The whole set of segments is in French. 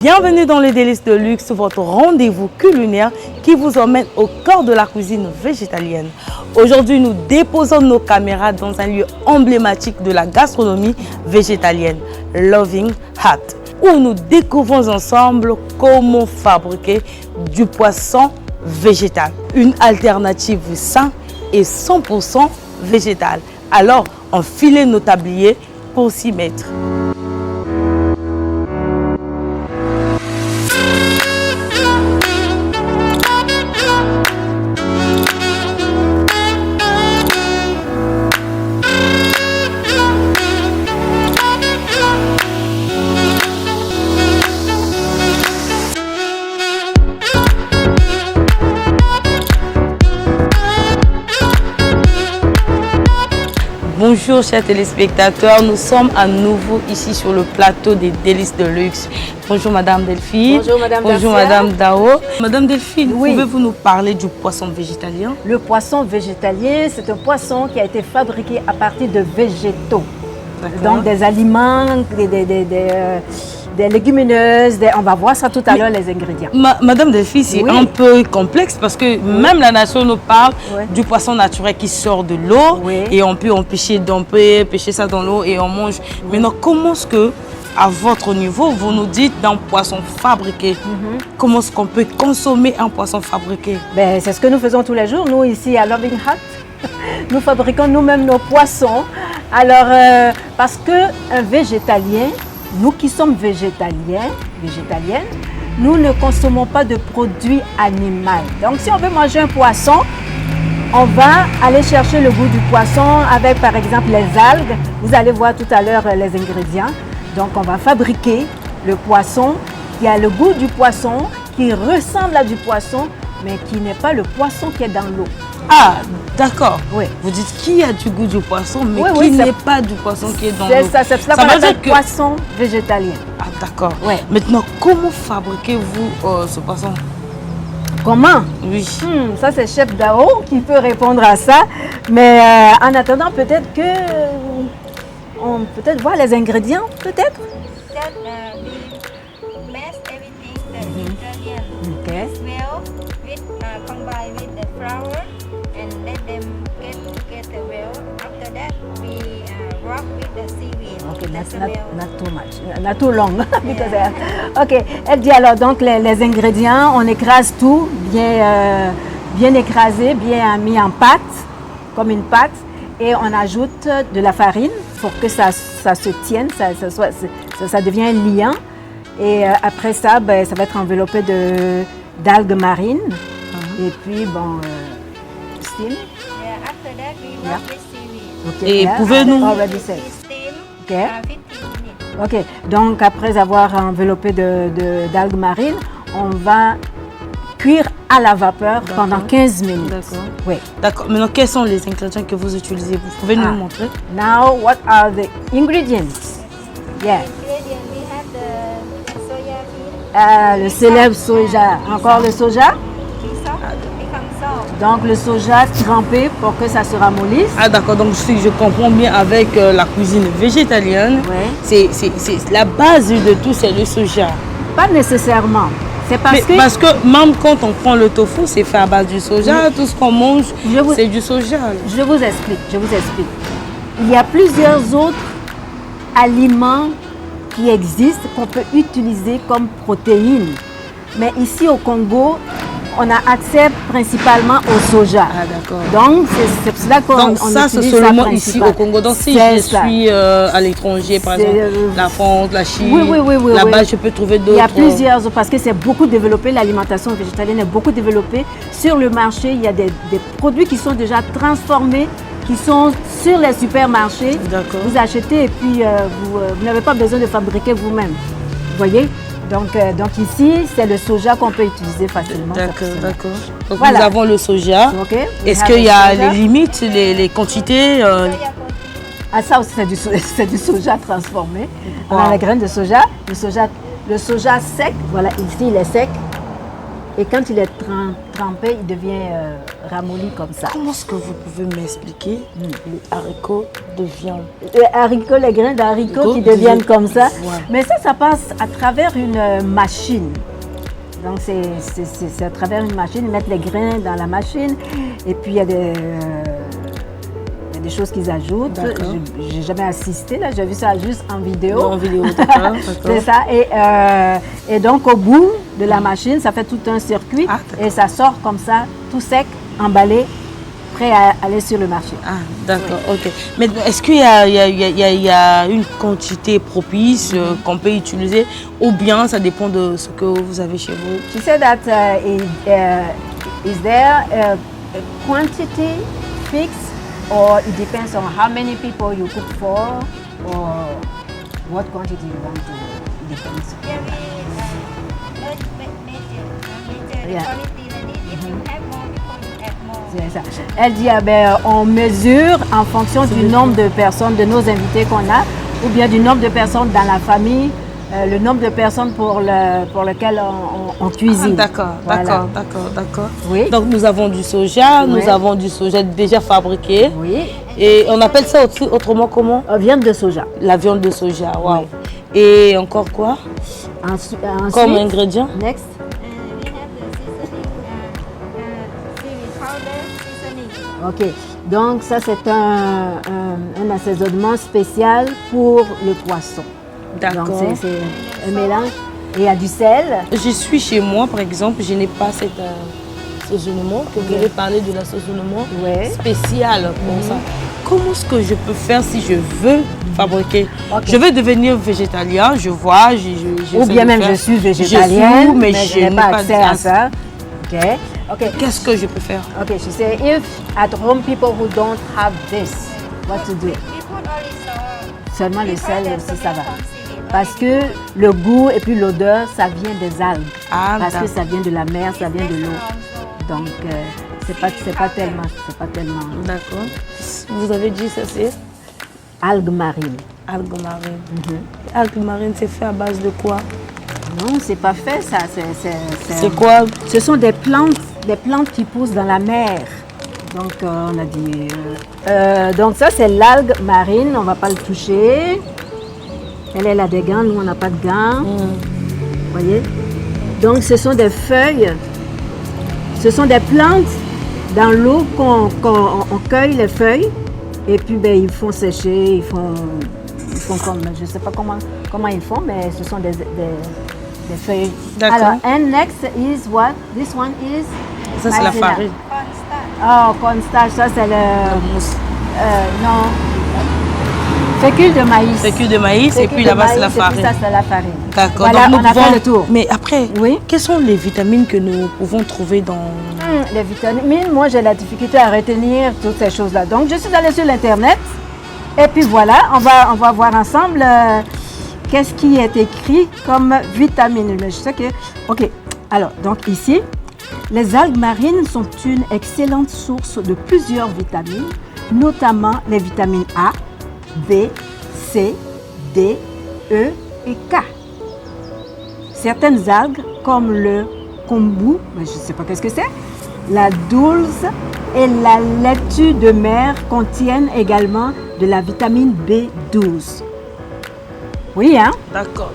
Bienvenue dans les Délices de Luxe, votre rendez-vous culinaire qui vous emmène au cœur de la cuisine végétalienne. Aujourd'hui, nous déposons nos caméras dans un lieu emblématique de la gastronomie végétalienne, Loving Heart, où nous découvrons ensemble comment fabriquer du poisson végétal. Une alternative saine et 100% végétale. Alors, enfilez nos tabliers pour s'y mettre. Bonjour chers téléspectateurs, nous sommes à nouveau ici sur le plateau des Délices de Luxe. Bonjour Madame Delphine. Bonjour Madame Bonjour Garcia. Madame Dao. Madame Delphine, oui. Pouvez-vous nous parler du poisson végétalien? Le poisson végétalien, c'est un poisson qui a été fabriqué à partir de végétaux. Donc des aliments, des légumineuses, on va voir ça tout à l'heure les ingrédients. Madame Delphine, c'est un peu complexe parce que même la nature nous parle du poisson naturel qui sort de l'eau et on peut pêcher ça dans l'eau et on mange. Maintenant, comment est-ce que, à votre niveau, vous nous dites d'un poisson fabriqué? Comment est-ce qu'on peut consommer un poisson fabriqué? Ben, c'est ce que nous faisons tous les jours, nous ici à Loving Heart. Nous fabriquons nous-mêmes nos poissons. Alors, parce qu'un végétalien, nous qui sommes végétaliennes, nous ne consommons pas de produits animaux. Donc, si on veut manger un poisson, on va aller chercher le goût du poisson avec, par exemple, les algues. Vous allez voir tout à l'heure les ingrédients. Donc, on va fabriquer le poisson qui a le goût du poisson, qui ressemble à du poisson, mais qui n'est pas le poisson qui est dans l'eau. Ah, d'accord. Oui. Vous dites qui a du goût du poisson, mais qui n'est pas du poisson qui est dans l'eau. C'est ça qu'on appelle poisson végétalien. Ah, d'accord. Oui. Maintenant, comment fabriquez-vous ce poisson? Comment? Oui. Ça, c'est Chef Dao qui peut répondre à ça. Mais en attendant, peut-être que on peut voir les ingrédients, peut-être? We mix everything, the ingredients Okay. as well, with combine with the flour and let them get together well. After that, we wrap with the seaweed. Okay, That's not too much, not too long. Because, ok, elle dit alors donc les ingrédients, on écrase tout, bien écrasé, bien mis en pâte, comme une pâte, et on ajoute de la farine pour que ça se tienne, ça devient liant. Et après ça, ça va être enveloppé d'algues marines. Et puis, bon, steam. Yeah, after that, we wrap with seaweed. Okay, Et pouvez-nous... already said. We steam Okay. 15 minutes. Ok, donc après avoir enveloppé d'algues marines, on va cuire à la vapeur pendant 15 minutes. D'accord. Oui. D'accord. Maintenant, quels sont les ingrédients que vous utilisez? Vous pouvez nous montrer? Now, what are the ingredients? Yeah. Ingredient, we have the soya bean, Le célèbre soja. Encore le soja. we salt, become salt. Donc le soja trempé pour que ça se ramollisse. Ah, d'accord. Donc, si je comprends bien avec la cuisine végétalienne, c'est la base de tout, c'est le soja. Pas nécessairement. C'est parce que même quand on prend le tofu, c'est fait à base du soja. Tout ce qu'on mange, c'est du soja. Je vous explique. Il y a plusieurs autres aliments qui existent qu'on peut utiliser comme protéines. Mais ici au Congo, on a accès principalement au soja. Ah, d'accord. Donc, c'est pour cela qu'on c'est utilise seulement ça ici au Congo. Donc, si je suis à l'étranger, par exemple, la France, la Chine, là-bas, je peux trouver d'autres... Il y a plusieurs, parce que c'est beaucoup développé, l'alimentation végétalienne est beaucoup développée. Sur le marché, il y a des produits qui sont déjà transformés, qui sont sur les supermarchés. Vous achetez et puis vous n'avez pas besoin de fabriquer vous-même. Vous voyez? Donc ici, c'est le soja qu'on peut utiliser facilement. D'accord. Donc nous avons le soja. Est-ce qu'il y a les limites, les quantités Ah, ça aussi, c'est du soja transformé. On a la graine de soja, le soja sec. Voilà, ici, il est sec. Et quand il est trempé, il devient ramolli comme ça. Comment est-ce que vous pouvez m'expliquer les haricots de viande? Les grains d'haricots qui deviennent comme ça. Ouais. Mais ça passe à travers une machine. Donc c'est à travers une machine, ils mettent les grains dans la machine et puis il y a des choses qu'ils ajoutent. J'ai jamais assisté, là, j'ai vu ça juste en vidéo. En vidéo, d'accord. C'est ça. Et donc au bout de la machine, ça fait tout un circuit et ça sort comme ça, tout sec, emballé, prêt à aller sur le marché. Ah, d'accord, ok. Mais est-ce qu'il y a une quantité propice qu'on peut utiliser ou bien ça dépend de ce que vous avez chez vous? Tu sais that is there a quantity fixed or it depends on how many people you cook for or what quantity you want to, it depends. Yeah, we Yeah. quality like this. If you have more people, you add more. C'est ça. Elle dit, on mesure en fonction du nombre de personnes, de nos invités qu'on a, ou bien du nombre de personnes dans la famille, le nombre de personnes pour lequel on cuisine. D'accord. Oui. Donc nous avons du soja, nous avons du soja déjà fabriqué. Oui. Et on appelle ça autrement comment? Viande de soja. La viande de soja, waouh. Oui. Et encore quoi? Ensuite, comme ingrédient? Next. We have the seasoning, seaweed powder seasoning. Ok, donc ça c'est un assaisonnement spécial pour le poisson. D'accord. Donc c'est un mélange. Et il y a du sel. Je suis chez moi par exemple, je n'ai pas cet assaisonnement, que vous avez parlé de l'assaisonnement spécial pour ça. Comment est-ce que je peux faire si je veux fabriquer? Je veux devenir végétalien, je vois, ou bien même je suis végétalienne, mais je n'ai pas accès à ça. Okay. Qu'est-ce que je peux faire? Okay, she said, if at home people who don't have this, what to do? We put only salt. Seulement le sel aussi, ça va. Parce que le goût et puis l'odeur, ça vient des algues. Parce que ça vient de la mer, ça vient de l'eau. Donc, c'est pas tellement. D'accord. Vous avez dit ça, c'est? Algues marines. Algues marines. Algues marines, c'est fait à base de quoi? Non, c'est pas fait ça. C'est quoi? Ce sont des plantes qui poussent dans la mer. Donc, on a dit... donc ça, c'est l'algue marine. On va pas le toucher. Elle a des gants. Nous, on n'a pas de gants. Vous voyez? Donc, ce sont des feuilles. Ce sont des plantes dans l'eau qu'on cueille les feuilles. Et puis, ils font sécher. Ils font comme... Je ne sais pas comment ils font, mais ce sont des feuilles. D'accord. Alors, and next is what? This one is? Ça, c'est la farine. Oh, cornstarch, ça, c'est le... mousse. Non. Fécule de maïs. Fécule de maïs, et puis là-bas, c'est la farine. Et puis ça, c'est la farine. D'accord. Voilà, donc, on a fait le tour. Mais après, quelles sont les vitamines que nous pouvons trouver dans... Les vitamines, moi, j'ai la difficulté à retenir toutes ces choses-là. Donc, je suis allée sur l'Internet. Et puis voilà, on va voir ensemble qu'est-ce qui est écrit comme vitamine. Je sais que... Ok, alors, donc ici, les algues marines sont une excellente source de plusieurs vitamines, notamment les vitamines A, B, C, D, E et K. Certaines algues, comme le kombu, je ne sais pas qu'est-ce que c'est, la dulse et la laitue de mer contiennent également de la vitamine B12. Oui, hein? D'accord.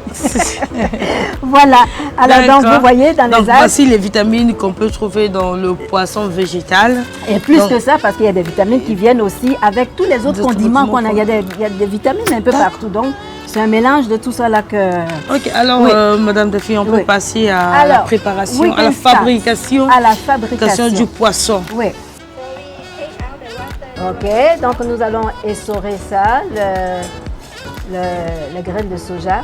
Voilà. Alors, donc, vous voyez, dans les algues... voici les vitamines qu'on peut trouver dans le poisson végétal. Et plus que ça, parce qu'il y a des vitamines qui viennent aussi avec tous les autres condiments qu'on a. Il y a des vitamines un peu partout. Donc, c'est un mélange de tout ça là que... Ok, alors, Madame Defi, on peut passer à la préparation, à la fabrication du poisson. Oui. Ok, donc nous allons essorer ça, le grain de soja.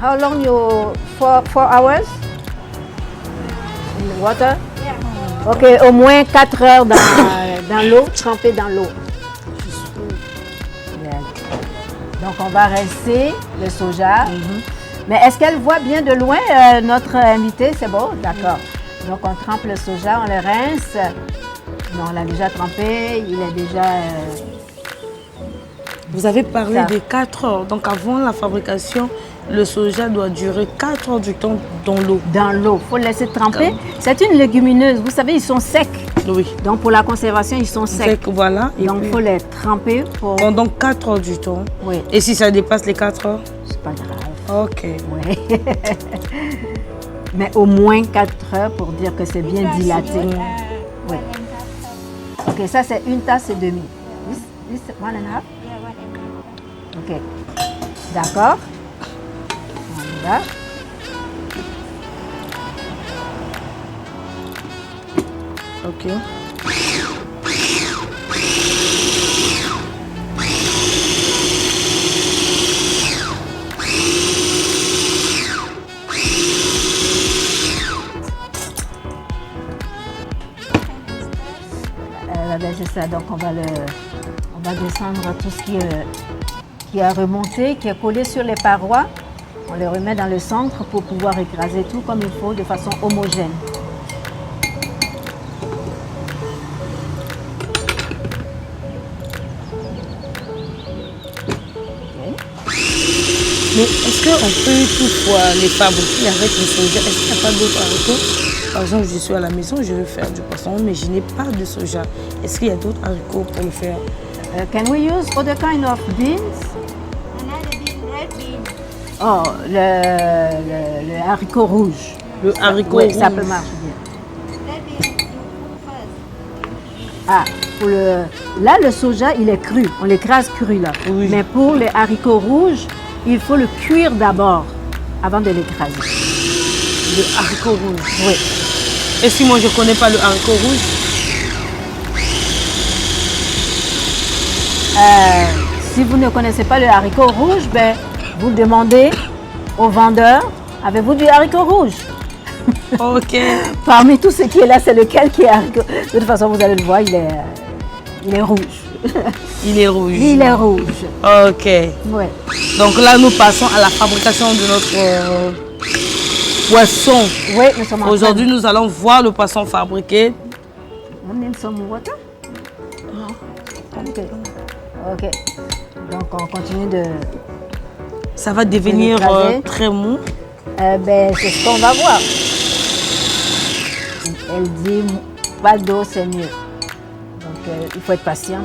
How long you... 4 hours? In the water? Yeah. Ok, au moins 4 heures dans l'eau, trempé dans l'eau. Donc on va rincer le soja. Mais est-ce qu'elle voit bien de loin notre invité? C'est bon? D'accord. Donc on trempe le soja, on le rince. Non, on l'a déjà trempé, il est déjà... Vous avez parlé de 4 heures. Donc avant la fabrication le soja doit durer 4 heures du temps dans l'eau. Dans l'eau, il faut le laisser tremper. C'est une légumineuse, vous savez, ils sont secs. Oui. Donc pour la conservation, ils sont secs. Voilà. Et Donc il puis, faut les tremper pour... pendant 4 heures du temps. Oui, Et si ça dépasse les 4 heures? c'est pas grave. Ok. Ouais. Mais au moins 4 heures pour dire que c'est bien dilaté. Oui. Ok, ça c'est une tasse et demie. This 1 and a half? Ok. D'accord. On y va. Ok. Ben, c'est ça, donc on va descendre tout ce qui a remonté, qui est collé sur les parois. On le remet dans le centre pour pouvoir écraser tout comme il faut de façon homogène. Mais est-ce qu'on peut toutefois les fabriquer avec le soja? Est-ce qu'il n'y a pas d'autres haricots? Par exemple, je suis à la maison, je veux faire du poisson, mais je n'ai pas de soja. Est-ce qu'il y a d'autres haricots pour le faire? Can we use other kind of beans? Another bean, red bean. Oh, le haricot rouge. Le haricot Oui, rouge. ça peut marcher bien. Red bean you cook first. Ah, là, le soja, il est cru. On l'écrase cru là. Oui. Mais pour les haricots rouges, il faut le cuire d'abord avant de l'écraser. Le haricot rouge. Oui. Et si moi je ne connais pas le haricot rouge? Si vous ne connaissez pas le haricot rouge, ben, vous demandez au vendeur, avez-vous du haricot rouge? Ok. Parmi tout ce qui est là, c'est lequel qui est haricot? De toute façon, vous allez le voir, il est rouge. Il est rouge. Il est rouge. Ok. Oui. Donc là, nous passons à la fabrication de notre poisson. Oui, nous sommes en train Aujourd'hui, nous allons voir le poisson fabriqué. On need some water? Non. Ok. Ok. Donc on continue de... Ça va devenir l'écraser. très mou. Ben, c'est ce qu'on va voir. Elle dit pas d'eau, c'est mieux. Donc il faut être patient.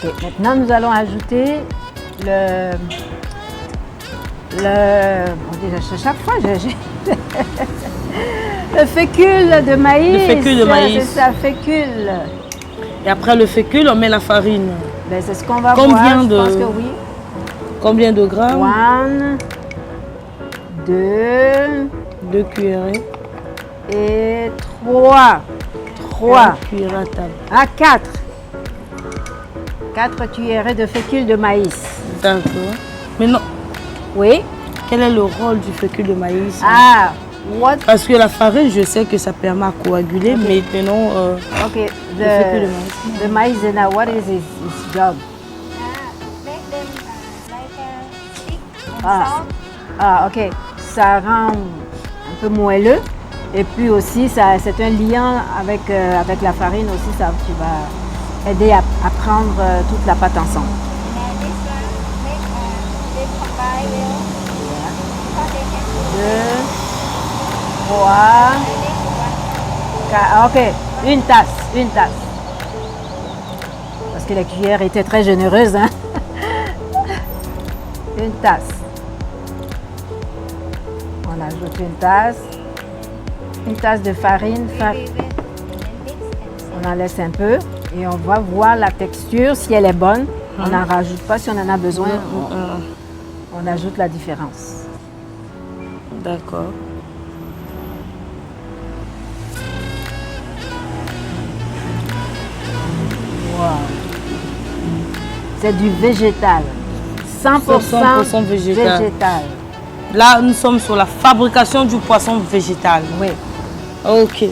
Ok, maintenant nous allons ajouter bon, déjà, chaque fois, le fécule de maïs. Le fécule de maïs. C'est ça, fécule. Et après le fécule, on met la farine. Ben, c'est ce qu'on va Combien voir. de- Je pense que oui. Combien de grammes? 1, 2 2 cuillerées. et 3. 3 4 cuillerées à table. à 4. 4 cuillerées de fécule de maïs. D'accord. Maintenant, Oui. quel est le rôle du fécule de maïs? Ah, what? Parce que la farine, je sais que ça permet à coaguler, mais maintenant, Okay, le fécule de maïs. the maïzena, what is its job? Make them like a stick and Ah. salt. Ah, ok. Ça rend un peu moelleux. Et puis aussi, c'est un lien avec la farine aussi, ça qui va aider à prendre toute la pâte ensemble. And this one make they 3, 4. Ok, une tasse. Parce que la cuillère était très généreuse. Hein? Une tasse. On ajoute une tasse de farine. On en laisse un peu et on va voir la texture, si elle est bonne. On n'en rajoute pas, si on en a besoin, on ajoute la différence. D'accord. Wow. C'est du végétal. 100% végétal. Là, nous sommes sur la fabrication du poisson végétal. Oui. Ok.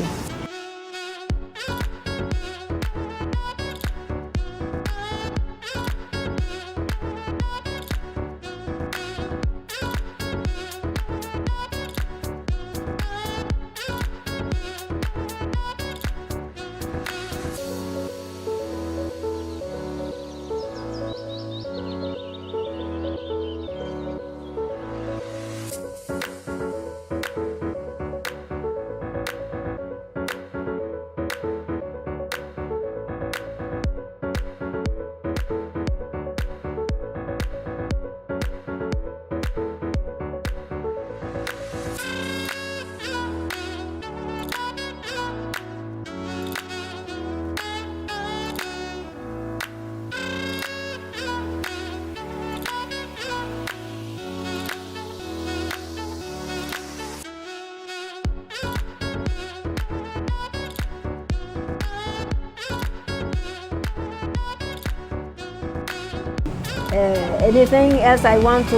Anything else I want to...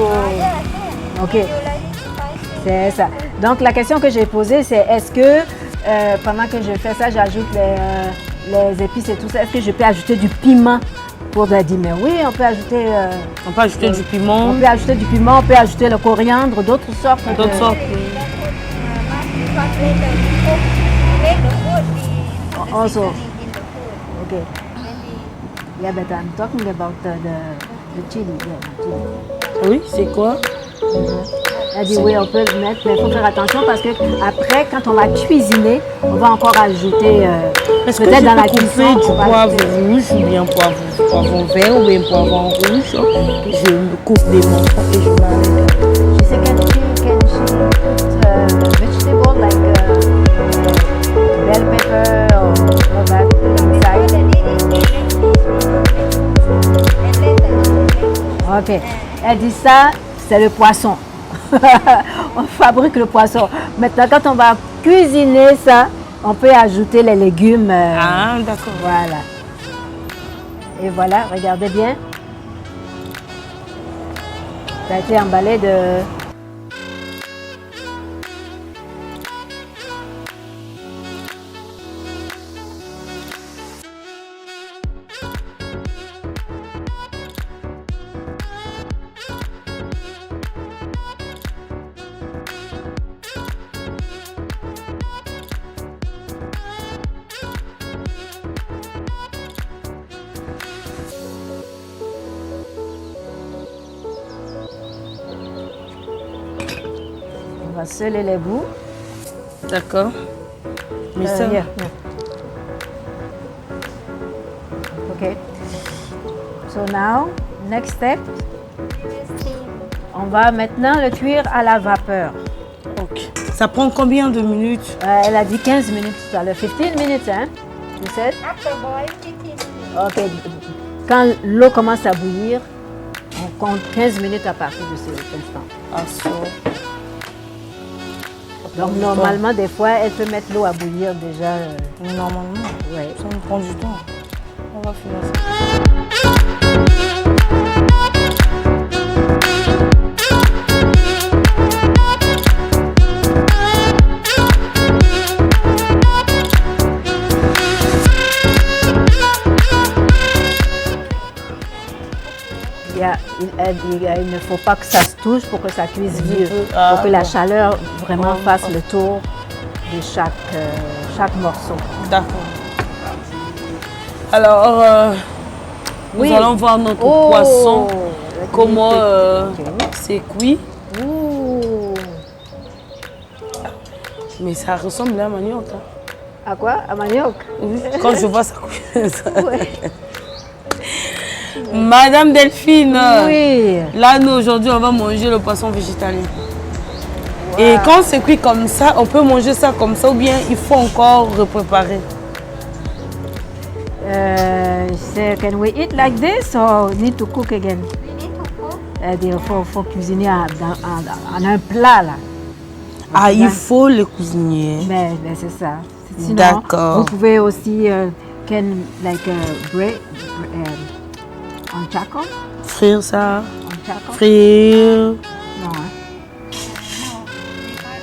Ok, You like it spicy? c'est ça. Donc la question que j'ai posée, c'est est-ce que pendant que je fais ça, j'ajoute les épices et tout ça, est-ce que je peux ajouter du piment pour dire, mais oui, on peut ajouter... On peut ajouter du piment. On peut ajouter du piment, on peut ajouter le coriandre, d'autres sortes. D'autres sortes. Also. Okay. Yeah, but I'm talking about the chili. Yeah, chili. Oui, c'est quoi? Elle dit oui, on peut le mettre, mais il faut faire attention parce que après, quand on va cuisiner, on va encore ajouter Est-ce que peut-être je dans la peux couper cuisson. du on va poivre ajouter- rouge ou bien poivron vert ou bien poivron rouge? Je me coupe des morceaux et je mets avec. She said, can she put vegetable like bell pepper or all that inside? Ok. Elle dit ça, c'est le poisson. On fabrique le poisson. Maintenant, quand on va cuisiner ça, on peut ajouter les légumes. Ah, d'accord. Voilà. Et voilà, regardez bien. Ça a été emballé de... On va sceller les bouts. D'accord. Mais ça, Here. Ok. So now, next step, on va maintenant le cuire à la vapeur. ok. Ça prend combien de minutes? Elle a dit 15 minutes tout à l'heure. 15 minutes, hein? You said? After boil, 15 minutes. Ok. Quand l'eau commence à bouillir, on compte 15 minutes à partir de cet instant. Ah, ça. Donc normalement, des fois, elle peut mettre l'eau à bouillir déjà. Mais normalement, Ouais. ça nous prend du temps. On va finir ça. Il ne faut pas que ça se touche pour que ça cuise mieux. Ah, Pour que la bon. chaleur vraiment Oh, fasse oh. le tour de chaque morceau. D'accord. Alors, Oui. nous allons voir notre Oh, poisson, la comment cuisson. Ok. c'est cuit. Ouh. Mais ça ressemble à un manioc. Hein. À quoi? À manioc? Oui, quand je vois ça. Ouais. Madame Delphine, Oui. là nous aujourd'hui on va manger le poisson végétalien. Et quand c'est cuit comme ça, on peut manger ça comme ça ou bien il faut encore repréparer? Can we eat like this or need to cook again? We need to cook. Il faut cuisiner en un plat là. Ah, il faut le cuisiner. Mais c'est ça. Sinon, D'accord. vous pouvez aussi bread on charcoal. Frire ça, On charcoal. frire. Non, hein. No, because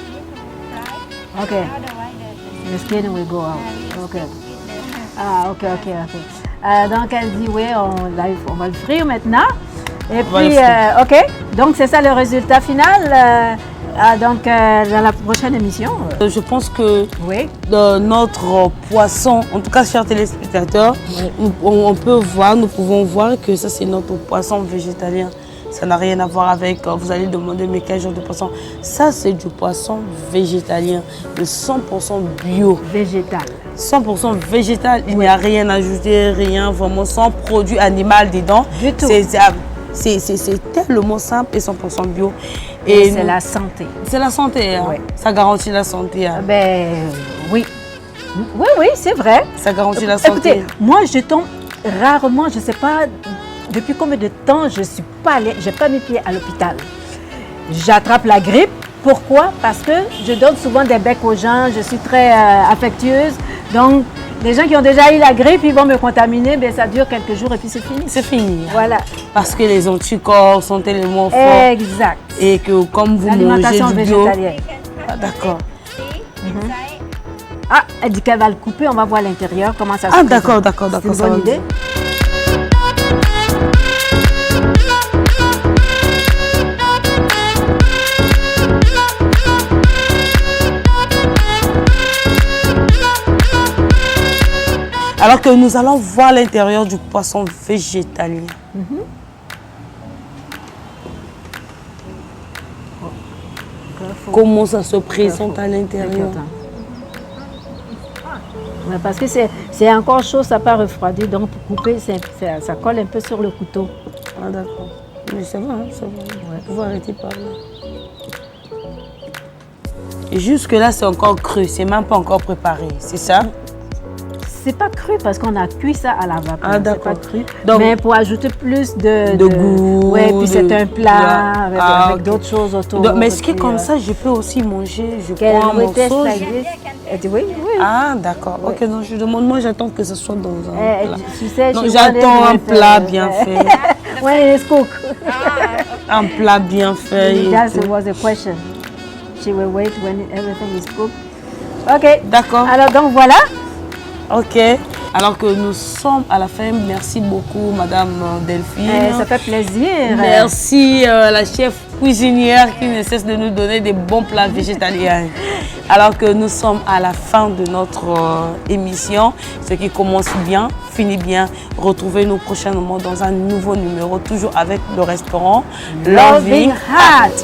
need to fry. Okay. Otherwise, The skin will go out. will Okay. stick with the Ah, ok. Donc elle dit oui, on va le frire maintenant. Et va le puis, frire. ok. Donc c'est ça le résultat final. Donc dans la prochaine émission. Je pense que Oui. notre poisson, en tout cas chers téléspectateurs, on peut voir, nous pouvons voir que ça c'est notre poisson végétalien. Ça n'a rien à voir avec, vous allez demander mais quel genre de poisson. Ça c'est du poisson végétalien, de 100% bio. Végétal. 100% végétal, il n'y a rien ajouté, rien, vraiment sans produit animal dedans. Du tout. C'est tellement simple et 100% bio. Et c'est la santé. C'est la santé, hein. Oui. Ça garantit la santé. Hein. Oui. Oui, c'est vrai. Ça garantit la santé. Écoutez, moi je tombe rarement, je ne sais pas depuis combien de temps je suis pas allée, j'ai pas mis pied à l'hôpital. J'attrape la grippe. Pourquoi? Parce que je donne souvent des becs aux gens, je suis très affectueuse. Donc, les gens qui ont déjà eu la grippe, ils vont me contaminer, mais ça dure quelques jours et puis c'est fini. C'est fini. Hein. Voilà. Parce que les anticorps sont tellement forts. Exact. Et que comme vous mangez L'alimentation du bio... végétalienne. Ah, d'accord. inside. Ah, elle dit qu'elle va le couper, on va voir l'intérieur, comment ça se Ah, présente. d'accord. C'est une ça va bonne idée. Alors que nous allons voir l'intérieur du poisson végétalien. Comment ça se présente à l'intérieur? Ouais, parce que c'est encore chaud, ça n'a pas refroidi, donc pour couper, ça colle un peu sur le couteau. Ah d'accord. Mais ça va, hein, ça va. Ouais. Vous arrêtez par là. Et jusque là, c'est encore cru, c'est même pas encore préparé, c'est ça? C'est pas cru parce qu'on a cuit ça à la vapeur. Ah, c'est d'accord. pas cru. Donc, mais pour ajouter plus de goût. Ouais, puis c'est un plat avec, Ah, avec ok. d'autres choses autour. Donc, mais est-ce que puis, comme ça, je peux aussi manger, je Can prends un we taste morceau? like this? Elle dit oui. Ah d'accord, ok, donc je demande, moi j'attends que ce soit dans un plat. Tu sais, Donc she j'attends wanted un with, plat bien fait, When it is cooked. un plat bien fait. et That tout. was a question. She will wait when everything is cooked. Ok. D'accord. Alors donc voilà. Ok. Alors que nous sommes à la fin, merci beaucoup Madame Delphine. Ça fait plaisir. Merci la chef cuisinière qui ne cesse de nous donner des bons plats végétaliens. Alors que nous sommes à la fin de notre émission, ce qui commence bien, finit bien. Retrouvez-nous prochainement dans un nouveau numéro, toujours avec le restaurant Loving Heart.